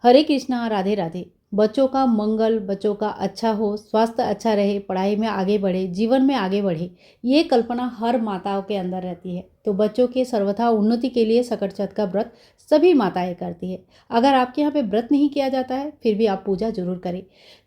हरे कृष्णा, राधे राधे। बच्चों का मंगल, बच्चों का अच्छा हो, स्वास्थ्य अच्छा रहे, पढ़ाई में आगे बढ़े, जीवन में आगे बढ़े, ये कल्पना हर माताओं के अंदर रहती है। तो बच्चों के सर्वथा उन्नति के लिए सकट चौथ का व्रत सभी माताएं करती है। अगर आपके यहाँ पे व्रत नहीं किया जाता है, फिर भी आप पूजा जरूर करें।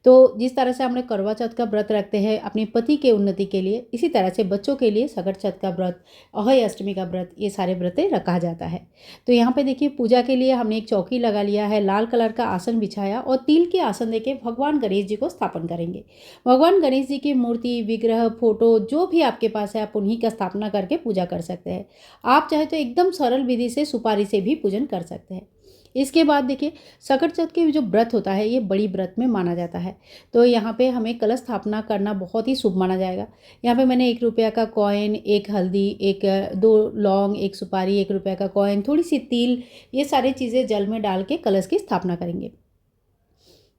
तो जिस तरह से हमने करवा चौथ का व्रत रखते हैं अपने पति के उन्नति के लिए, इसी तरह से बच्चों के लिए सकट चौथ का व्रत, अहोई अष्टमी का व्रत, ये सारे व्रतें रखा जाता है। तो यहाँ पे देखिए, पूजा के लिए हमने एक चौकी लगा लिया है, लाल कलर का आसन बिछाया और तिल के आसन देके भगवान गणेश जी को स्थापन करेंगे। भगवान गणेश जी की मूर्ति, विग्रह, फोटो जो भी आपके पास है, आप उन्हीं का स्थापना करके पूजा कर सकते हैं। आप चाहे तो एकदम सरल विधि से सुपारी से भी पूजन कर सकते हैं। इसके बाद देखिए, सकट चौथ के जो व्रत होता है, ये बड़ी व्रत में माना जाता है। तो यहाँ पे हमें कलश स्थापना करना बहुत ही शुभ माना जाएगा। यहाँ पे मैंने 1 रुपया का कॉइन, एक हल्दी, एक 2 लौंग, एक सुपारी, 1 रुपया का कॉइन, थोड़ी सी तिल, ये सारी चीज़ें जल में डाल के कलश की स्थापना करेंगे।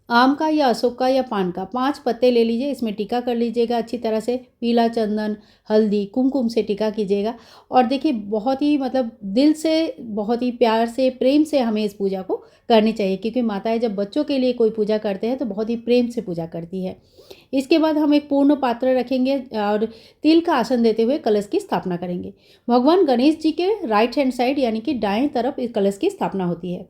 आम का या अशोक का या पान का 5 पत्ते ले लीजिए, इसमें टीका कर लीजिएगा अच्छी तरह से, पीला चंदन, हल्दी, कुमकुम से टीका कीजिएगा। और देखिए, बहुत ही मतलब दिल से, बहुत ही प्यार से, प्रेम से हमें इस पूजा को करनी चाहिए, क्योंकि माताएं जब बच्चों के लिए कोई पूजा करते हैं तो बहुत ही प्रेम से पूजा करती है। इसके बाद हम एक पूर्ण पात्र रखेंगे और तिल का आसन देते हुए कलश की स्थापना करेंगे। भगवान गणेश जी के राइट हैंड साइड यानी कि दाएं तरफ इस कलश की स्थापना होती है।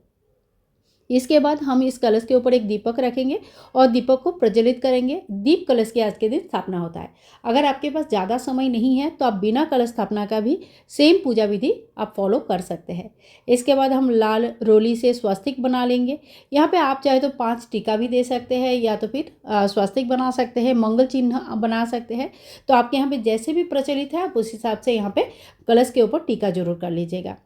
इसके बाद हम इस कलश के ऊपर एक दीपक रखेंगे और दीपक को प्रज्वलित करेंगे। दीप कलश की आज के दिन स्थापना होता है। अगर आपके पास ज़्यादा समय नहीं है तो आप बिना कलश स्थापना का भी सेम पूजा विधि आप फॉलो कर सकते हैं। इसके बाद हम लाल रोली से स्वस्तिक बना लेंगे। यहाँ पे आप चाहे तो 5 टीका भी दे सकते हैं या तो फिर स्वस्तिक बना सकते हैं, मंगल चिन्ह बना सकते हैं। तो आपके यहाँ पे जैसे भी प्रचलित है, आप उस हिसाब से यहाँ पे कलश के ऊपर टीका जरूर कर लीजिएगा।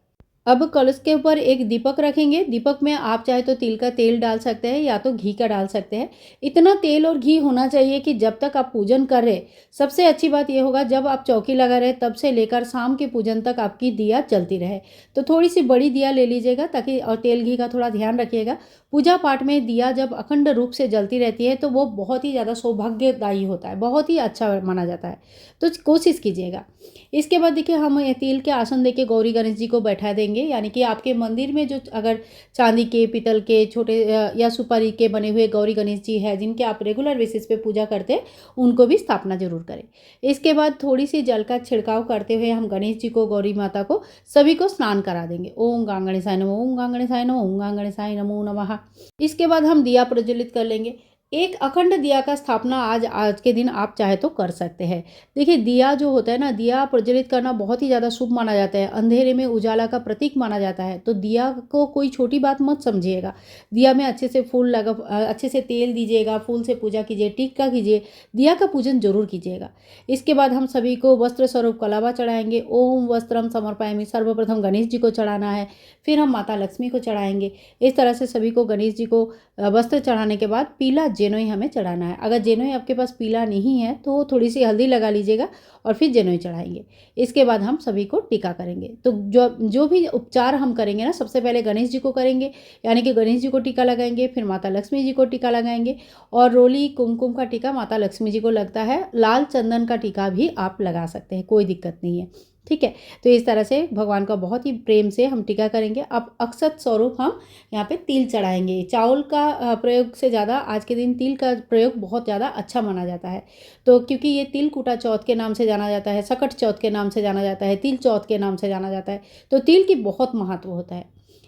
अब कलश के ऊपर एक दीपक रखेंगे। दीपक में आप चाहे तो तिल का तेल डाल सकते हैं या तो घी का डाल सकते हैं। इतना तेल और घी होना चाहिए कि जब तक आप पूजन कर रहे, सबसे अच्छी बात यह होगा जब आप चौकी लगा रहे तब से लेकर शाम के पूजन तक आपकी दिया जलती रहे। तो थोड़ी सी बड़ी दिया ले लीजिएगा ताकि, और तेल घी का थोड़ा ध्यान रखिएगा। पूजा पाठ में दिया जब अखंड रूप से जलती रहती है तो वो बहुत ही ज़्यादा सौभाग्यदायी होता है, बहुत ही अच्छा माना जाता है। तो कोशिश कीजिएगा। इसके बाद देखिए, हम तिल के आसन देके गौरी गणेश जी को बैठा देंगे, यानी कि आपके मंदिर में जो अगर चांदी के, पीतल के, छोटे या सुपारी के बने हुए गौरी गणेश जी है जिनके आप रेगुलर बेसिस पे पूजा करते हैं, उनको भी स्थापना जरूर करें। इसके बाद थोड़ी सी जल का छिड़काव करते हुए हम गणेश जी को, गौरी माता को, सभी को स्नान करा देंगे। ओम गंग गणेशाय नमः, ओम गंग गणेशाय नमः, ओम गंग गणेशाय नमो नमः। इसके बाद हम दिया प्रज्वलित कर लेंगे। एक अखंड दिया का स्थापना आज के दिन आप चाहे तो कर सकते हैं। देखिए, दिया जो होता है ना, दिया प्रज्वलित करना बहुत ही ज़्यादा शुभ माना जाता है, अंधेरे में उजाला का प्रतीक माना जाता है। तो दिया को कोई छोटी बात मत समझिएगा। दिया में अच्छे से फूल लगा, अच्छे से तेल दीजिएगा, फूल से पूजा कीजिए, टीका कीजिए, दिया का पूजन जरूर कीजिएगा। इसके बाद हम सभी को वस्त्र स्वरूप कलावा चढ़ाएंगे। ओम वस्त्रम समर्पयामि, सर्वप्रथम गणेश जी को चढ़ाना है, फिर हम माता लक्ष्मी को चढ़ाएंगे। इस तरह से सभी को गणेश जी को वस्त्र चढ़ाने के बाद पीला जेनोई हमें चढ़ाना है। अगर जेनोई आपके पास पीला नहीं है तो थोड़ी सी हल्दी लगा लीजिएगा और फिर जेनोई चढ़ाएंगे। इसके बाद हम सभी को टीका करेंगे। तो जो जो भी उपचार हम करेंगे ना, सबसे पहले गणेश जी को करेंगे, यानी कि गणेश जी को टीका लगाएंगे, फिर माता लक्ष्मी जी को टीका लगाएंगे। और रोली, कुमकुम का टीका माता लक्ष्मी जी को लगता है, लाल चंदन का टीका भी आप लगा सकते हैं, कोई दिक्कत नहीं है। ठीक है। तो इस तरह से भगवान का बहुत ही प्रेम से हम टीका करेंगे। अब अक्षत स्वरूप हम यहाँ पे तिल चढ़ाएंगे। चावल का प्रयोग से ज़्यादा आज के दिन तिल का प्रयोग बहुत ज़्यादा अच्छा माना जाता है। तो क्योंकि ये तिल कुटा चौथ के नाम से जाना जाता है, सकट चौथ के नाम से जाना जाता है, तिल चौथ के नाम से जाना जाता है, तो तिल की बहुत महत्व होता है।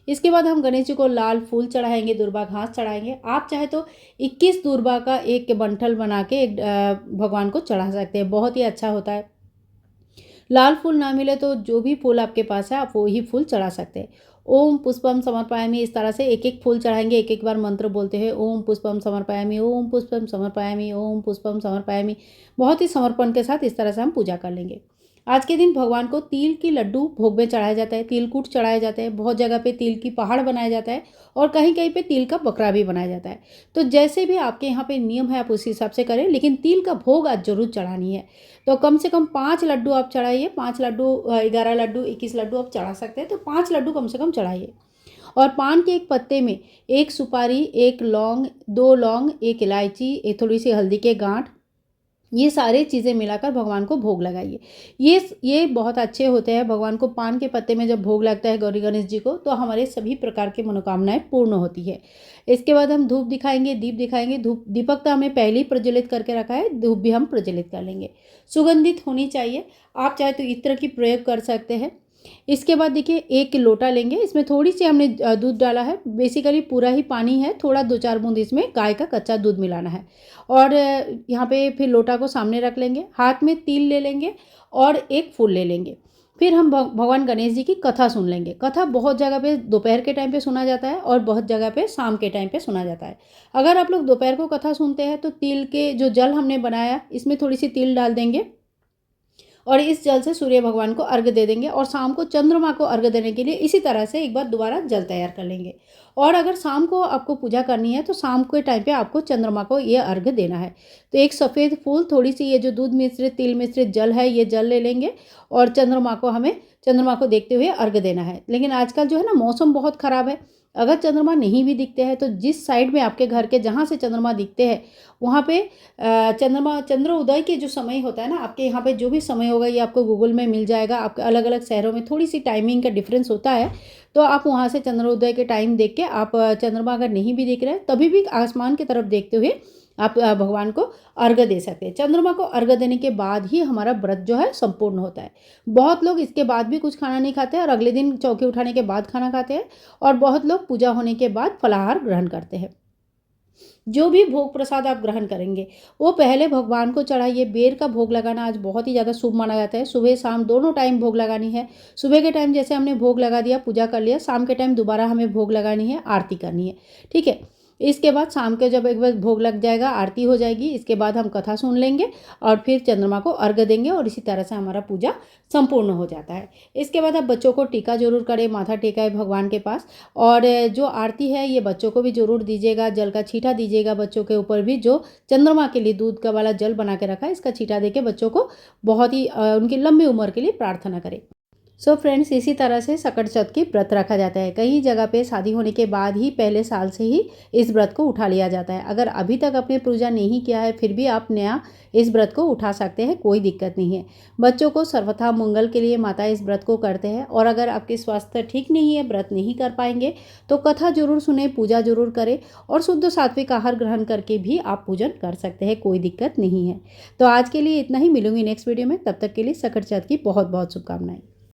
इसके बाद हम गणेश जी को लाल फूल चढ़ाएंगे, दुर्बा घास चढ़ाएंगे। आप चाहे तो 21 दुर्बा का एक बंठल बना के भगवान को चढ़ा सकते हैं, बहुत ही अच्छा होता है। लाल फूल ना मिले तो जो भी फूल आपके पास है आप वो ही फूल चढ़ा सकते हैं। ओम पुष्पम समर्पयामि, इस तरह से एक एक फूल चढ़ाएंगे, एक एक बार मंत्र बोलते हैं, ओम पुष्पम समर्पयामि, ओम पुष्पम समर्पयामि, ओम पुष्पम समर्पयामि। बहुत ही समर्पण के साथ इस तरह से हम पूजा कर लेंगे। आज के दिन भगवान को तिल की लड्डू भोग में चढ़ाया जाता है, तिलकुट चढ़ाए जाते हैं, बहुत जगह पे तिल की पहाड़ बनाया जाता है और कहीं कहीं पे तिल का बकरा भी बनाया जाता है। तो जैसे भी आपके यहाँ पे नियम है आप उसी हिसाब से करें, लेकिन तिल का भोग आज जरूर चढ़ानी है। तो कम से कम 5 लड्डू आप चढ़ाइए, 5 लड्डू, 11 लड्डू, 21 लड्डू आप चढ़ा सकते हैं, तो 5 लड्डू कम से कम चढ़ाइए। और पान के एक पत्ते में एक सुपारी, एक लौंग, 2 लौंग, एक इलायची, एक थोड़ी सी हल्दी के गांठ, ये सारी चीज़ें मिलाकर भगवान को भोग लगाइए। ये बहुत अच्छे होते हैं। भगवान को पान के पत्ते में जब भोग लगता है गौरी गणेश जी को, तो हमारे सभी प्रकार की मनोकामनाएँ पूर्ण होती है। इसके बाद हम धूप दिखाएँगे, दीप दिखाएँगे। धूप दीपक तो हमने पहले ही प्रज्वलित करके रखा है, धूप भी हम प्रज्वलित कर लेंगे। सुगंधित होनी चाहिए। आप चाहे तो इत्र की प्रयोग कर सकते हैं। इसके बाद देखिए 1 लोटा लेंगे, इसमें थोड़ी-सी हमने दूध डाला है, बेसिकली पूरा ही पानी है, थोड़ा 2-4 बूँद इसमें गाय का कच्चा दूध मिलाना है। और यहाँ पे फिर लोटा को सामने रख लेंगे, हाथ में तिल ले लेंगे और एक फूल ले लेंगे। फिर हम भगवान गणेश जी की कथा सुन लेंगे। कथा बहुत जगह पे दोपहर के टाइम पे सुना जाता है और बहुत जगह पे शाम के टाइम पे सुना जाता है। अगर आप लोग दोपहर को कथा सुनते हैं तो तिल के जो जल हमने बनाया, इसमें थोड़ी-सी तिल डाल देंगे और इस जल से सूर्य भगवान को अर्घ्य दे देंगे और शाम को चंद्रमा को अर्घ्य देने के लिए इसी तरह से एक बार दोबारा जल तैयार कर लेंगे। और अगर शाम को आपको पूजा करनी है तो शाम के टाइम पे आपको चंद्रमा को ये अर्घ्य देना है। तो एक सफ़ेद फूल, थोड़ी सी ये जो दूध मिश्रित तिल मिश्रित जल है, ये जल ले लेंगे और चंद्रमा को देखते हुए अर्घ्य देना है। लेकिन आजकल जो है ना मौसम बहुत ख़राब है, अगर चंद्रमा नहीं भी दिखते हैं तो जिस साइड में आपके घर के जहाँ से चंद्रमा दिखते हैं वहाँ पे चंद्र उदय के जो समय होता है ना, आपके यहाँ पे जो भी समय होगा ये आपको गूगल में मिल जाएगा। आपके अलग अलग शहरों में थोड़ी सी टाइमिंग का डिफरेंस होता है, तो आप वहाँ से चंद्रोदय के टाइम देख के आप चंद्रमा अगर नहीं भी दिख रहा है तभी भी आसमान की तरफ देखते हुए आप भगवान को अर्घ्य दे सकते हैं। चंद्रमा को अर्घ्य देने के बाद ही हमारा व्रत जो है संपूर्ण होता है। बहुत लोग इसके बाद भी कुछ खाना नहीं खाते और अगले दिन चौकी उठाने के बाद खाना खाते हैं और बहुत लोग पूजा होने के बाद फलाहार ग्रहण करते हैं। जो भी भोग प्रसाद आप ग्रहण करेंगे वो पहले भगवान को चढ़ाइए। बेर का भोग लगाना आज बहुत ही ज़्यादा शुभ माना जाता है। सुबह शाम दोनों टाइम भोग लगानी है। सुबह के टाइम जैसे हमने भोग लगा दिया, पूजा कर लिया, शाम के टाइम दोबारा हमें भोग लगानी है, आरती करनी है। ठीक है। इसके बाद शाम के जब एक बार भोग लग जाएगा, आरती हो जाएगी, इसके बाद हम कथा सुन लेंगे और फिर चंद्रमा को अर्घ्य देंगे और इसी तरह से हमारा पूजा संपूर्ण हो जाता है। इसके बाद आप बच्चों को टीका जरूर करें, माथा टेकाए भगवान के पास। और जो आरती है ये बच्चों को भी जरूर दीजिएगा, जल का छींटा दीजिएगा बच्चों के ऊपर भी। जो चंद्रमा के लिए दूध का वाला जल बना के रखा है, इसका छींटा दे के बच्चों को बहुत ही उनकी लंबी उम्र के लिए प्रार्थना करें। सो फ्रेंड्स, इसी तरह से सकट चौथ की व्रत रखा जाता है। कई जगह पे शादी होने के बाद ही पहले साल से ही इस व्रत को उठा लिया जाता है। अगर अभी तक आपने पूजा नहीं किया है फिर भी आप नया इस व्रत को उठा सकते हैं, कोई दिक्कत नहीं है। बच्चों को सर्वथा मंगल के लिए माता इस व्रत को करते हैं। और अगर आपके स्वास्थ्य ठीक नहीं है, व्रत नहीं कर पाएंगे, तो कथा जरूर सुने, पूजा जरूर करें और शुद्ध सात्विक आहार ग्रहण करके भी आप पूजन कर सकते हैं, कोई दिक्कत नहीं है। तो आज के लिए इतना ही। मिलूंगी नेक्स्ट वीडियो में, तब तक के लिए सकट चौथ की बहुत बहुत शुभकामनाएं।